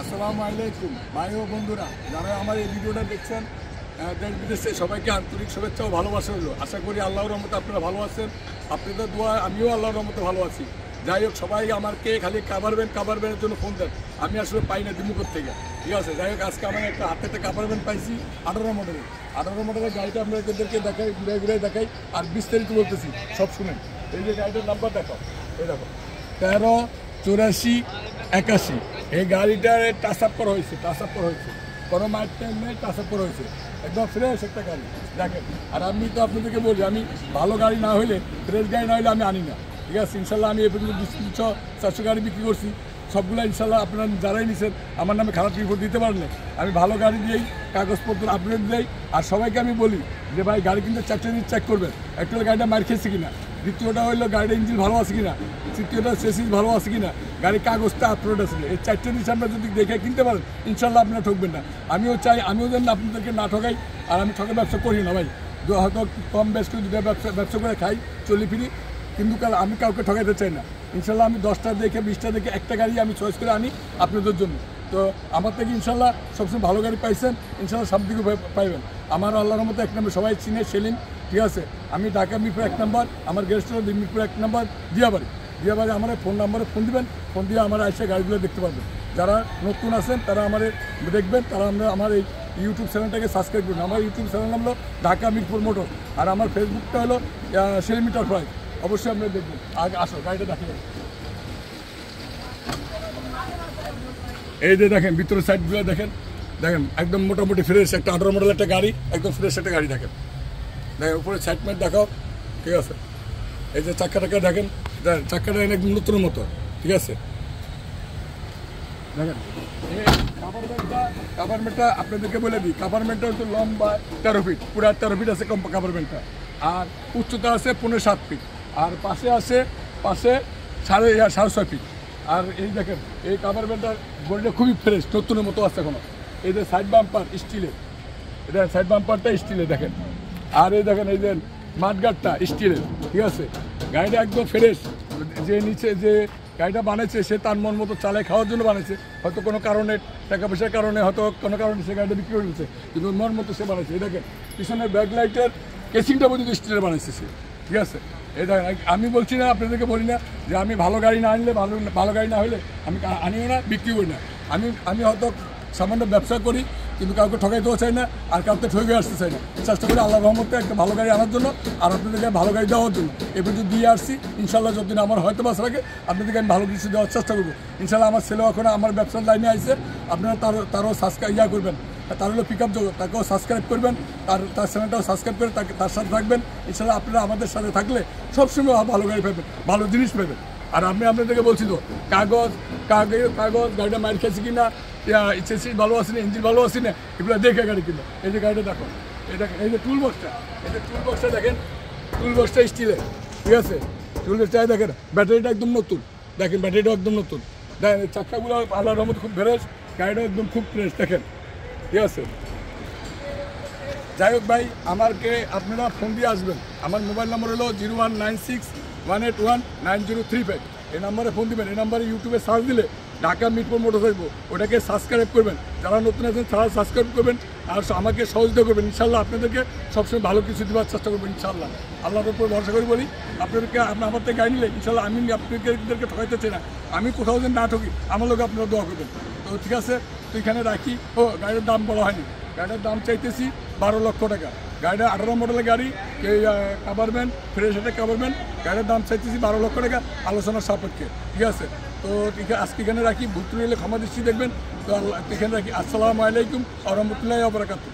আসসালামু আলাইকুম ভাই ও বন্ধুরা, যারা আমার এই ভিডিওটা দেখছেন দেশ বিদেশে সবাইকে আন্তরিক শুভেচ্ছা ও ভালোবাসা হলো। আশা করি আল্লাহর রহমতে আপনারা ভালো আছেন। আপনাদের দোয়া আমিও আল্লাহর রহমতে ভালো আছি। যাই হোক, সবাই আমাকে খালি কাভার ব্যানের জন্য ফোন দেন, আমি আসলে পাই না দিমুকর থেকে। ঠিক আছে, যাই হোক, আজকে আমার একটা হাতে একটা কাভার ব্যান পাইছি 18 মডেলের গাড়িটা আপনাদেরকে দেখাই, ঘুরে দেখাই আর বিস্তারিত বলতেছি, সব শুনেন। এই যে গাড়িটার নাম্বার দেখো, এই দেখো 138481। এই গাড়িটার টাচ আপ করা হয়েছে, কোনো মাইট টাইম নেই, টাচ আপ করা হয়েছে, একদম ফ্রেশ একটা গাড়ি দেখেন। আর আমি তো আপনাদেরকে বলি, আমি ভালো গাড়ি না হলে, ফ্রেশ গাড়ি না হলে আমি আনি না। ঠিক আছে, ইনশাল্লাহ আমি এ পর্যন্ত 200-400 গাড়ি বিক্রি করছি, সবগুলো ইনশাল্লাহ আপনারা যারাই নিছেন আমার নামে খারাপ রিপোর্ট দিতে পারলে আমি ভালো গাড়ি দিয়েই কাগজপত্র আপডেট দিই। আর সবাইকে আমি বলি যে ভাই গাড়ি কিনতে 4টে জিনিস চেক করবেন। একটা হলো গাড়িটা মার খেয়েছে কিনা, দ্বিতীয়টা হলো গাড়ির ইঞ্জিন ভালো আছে কিনা, তৃতীয়টা চেসিস ভালো আছে কিনা, গাড়ির কাগজটা আপলোড আছে। এই 4টে জিনিস আপনারা যদি দেখে কিনতে পারেন ইনশাল্লাহ আপনারা ঠকবেন না। আমিও চাই, আমিও যেন আপনাদেরকে না ঠকাই। আর আমি ঠকের ব্যবসা করি না ভাই, হয়তো কম বেশ করে দুটো ব্যবসা করে খাই, চলি ফিরি, কিন্তু আমি কাউকে ঠকাইতে চাই না। ইনশাল্লাহ আমি 10টা দেখে 20টা দেখে একটা গাড়ি আমি চয়েস করে আনি আপনাদের জন্য। তো আমার থেকে ইনশাল্লাহ সবসময় ভালো গাড়ি পাইছেন, ইনশাল্লাহ সব দিকে পাইবেন। আমার আল্লাহর মতো 1 নম্বর সবাই চিনে সেলিম। ঠিক আছে, আমি ঢাকা মিরপুর 1 নম্বর, আমার গেস্ট হল মিরপুর 1 নম্বর দিয়াবাড়ি। আমার ফোন নাম্বারে ফোন দিবেন, ফোন দিয়ে আমার এসে গাড়িগুলো দেখতে পারবেন। যারা নতুন আছেন তারা আমার দেখবেন, তারা আমার এই ইউটিউব চ্যানেলটাকে সাবস্ক্রাইব করুন। আমার ইউটিউব চ্যানেল নাম হলো ঢাকা মিরপুর মোটর, আর আমার ফেসবুকটা হলো সেলিম এন্টারপ্রাইজ। অবশ্যই আপনারা দেখবেন। আগে আসো, গাড়িটা দেখাবেন। এই যে দেখেন ভিতরের সাইডগুলো দেখেন একদম মোটামুটি ফ্রেশ একটা 18 মডেল একটা গাড়ি, একদম ফ্রেশ একটা গাড়ি দেখেন উপরে সাইড মাইট দেখাও। ঠিক আছে, এই যে চাক্কাটা দেখেন, চাক্কাটা একদম নতুনের মতো। ঠিক আছে, দেখেন এই কাভারমেন্টটা আপনাদেরকে বলে দিই, কাভারমেন্টটা হচ্ছে লম্বা 13 ফিট, পুরো 13 ফিট আছে কাভারমেন্টটা, আর উচ্চতা আছে 5.5 ফিট, আর পাশে 6.5 ফিট। আর এই দেখেন এই কাভারমেন্টটার বডিটা খুবই ফ্রেশ, নতুনের মতো আছে এখনো। এই যে সাইড বাম্পার স্টিলের, এটা সাইড বাম্পারটা স্টিলের দেখেন। আর এই দেখেন এই যে মাঠগার্ডটা স্টিলের। ঠিক আছে, গাড়িটা একদম ফ্রেশ। যে নিচে যে গাড়িটা বানাইছে সে তার মন মতো চালায় খাওয়ার জন্য বানাইছে, হয়তো কোনো কারণে টাকা পয়সার কারণে, হয়তো কোনো কারণে সে গাড়িটা বিক্রি করে দিচ্ছে, কিন্তু মন মতো সে বানাইছে। এই দেখেন পিছনের ব্যাকলাইটের কেসিংটা পর্যন্ত স্টিলের বানাইছে সে। ঠিক আছে, এই দেখেন আমি বলছি না, আপনাদেরকে বলি না যে আমি ভালো গাড়ি না আনলে, ভালো গাড়ি না হলে আমি আনিও না, বিক্রি করি না। আমি হয়তো সামান্য ব্যবসা করি, কিন্তু কাউকে ঠকাইতেও চাই না, আর কাউকে ঠকে আসতে চাই না। চেষ্টা করি আল্লাহর রহমতে একটা ভালো গাড়ি আনার জন্য, আর আপনাদেরকে ভালো গাড়ি দেওয়ার জন্য। এবার যদি দিয়ে আসছি ইনশাল্লাহ, যতদিন আমার হয়তো বাস রাখে আপনাদেরকে আমি ভালো কিছু দেওয়ার চেষ্টা করবো ইনশাল্লাহ। আমার ছেলেও এখন আমার ব্যবসার লাইনে আসছে, আপনারা তারও সাবস্ক্রাইব করবেন, তার হলো পিক আপ জগৎ, তাকেও সাবস্ক্রাইব করবেন, তার চ্যানেলটাও সাবস্ক্রাইব করে তার সাথে থাকবেন ইনশাল্লাহ। আপনারা আমাদের সাথে থাকলে সবসময় ভালো গাড়ি পাবেন, ভালো জিনিস পাবেন। আর আমি আপনাদেরকে বলছি তো, কাগজ গাড়িটা মাইর খেয়েছি কিনা, চেসিস ভালো আছে না, ইঞ্জিন ভালো আছে না, এগুলো দেখে গাড়ি কিনা। এই যে গাড়িটা দেখো, এই যে টুল বক্সটা দেখেন, টুল বক্সটা স্টিলের। ঠিক আছে, টুল বক্সটা দেখেন, ব্যাটারিটা একদম নতুন, দেখেন ব্যাটারিটাও একদম নতুন। দেখেন চাক্কাগুলো আল্লাহর রহমতে খুব ফ্রেশ, গাড়িটাও একদম খুব ফ্রেশ দেখেন। ঠিক আছে, যাই হোক ভাই, আমাকে আপনারা ফোন দিয়ে আসবেন। আমার মোবাইল নম্বর হলো 0196-181-9035। এই নাম্বারে ফোন দিবেন। এই নাম্বারে ইউটিউবে সার্চ দিলে ঢাকা মিরপুর মোটর থাকবো, ওটাকে সাবস্ক্রাইব করবেন। যারা নতুন আছেন তারা সাবস্ক্রাইব করবেন, আর আমাকে সহযোগিতা করবেন ইনশাল্লাহ। আপনাদেরকে সবসময় ভালো কিছু দেওয়ার চেষ্টা করবেন ইনশাল্লাহ। আল্লাহর উপর ভরসা করে বলি, আপনাদেরকে আমার থেকে গাড়ি নিলে ইনশাল্লাহ আমি আপনাদেরকে ঠকাইতে চাই না। আমি কোথাও যেন না ঠকি, আমার লোক আপনারা দোয়া করবেন। তো ঠিক আছে, তো এখানে রাখি। গাড়ির দাম বলা হয়নি, গাড়ির দাম চাইতেছি 12 লক্ষ টাকা। গাড়িটা 18 মডেলের গাড়ি, কাভারমেন্ট ফ্রেশ একটা কাভারমেন্ট, গাড়ির দাম চাইতেছি 12 লক্ষ টাকা, আলোচনার সাপেক্ষে। ঠিক আছে, তো আজকে এখানে রাখি, ভুল ত্রুটি হলে ক্ষমা দৃষ্টি দেখবেন। তো এখানে রাখি। আসসালামু আলাইকুম ওয়া রাহমাতুল্লাহি ওয়া বারাকাতুহু।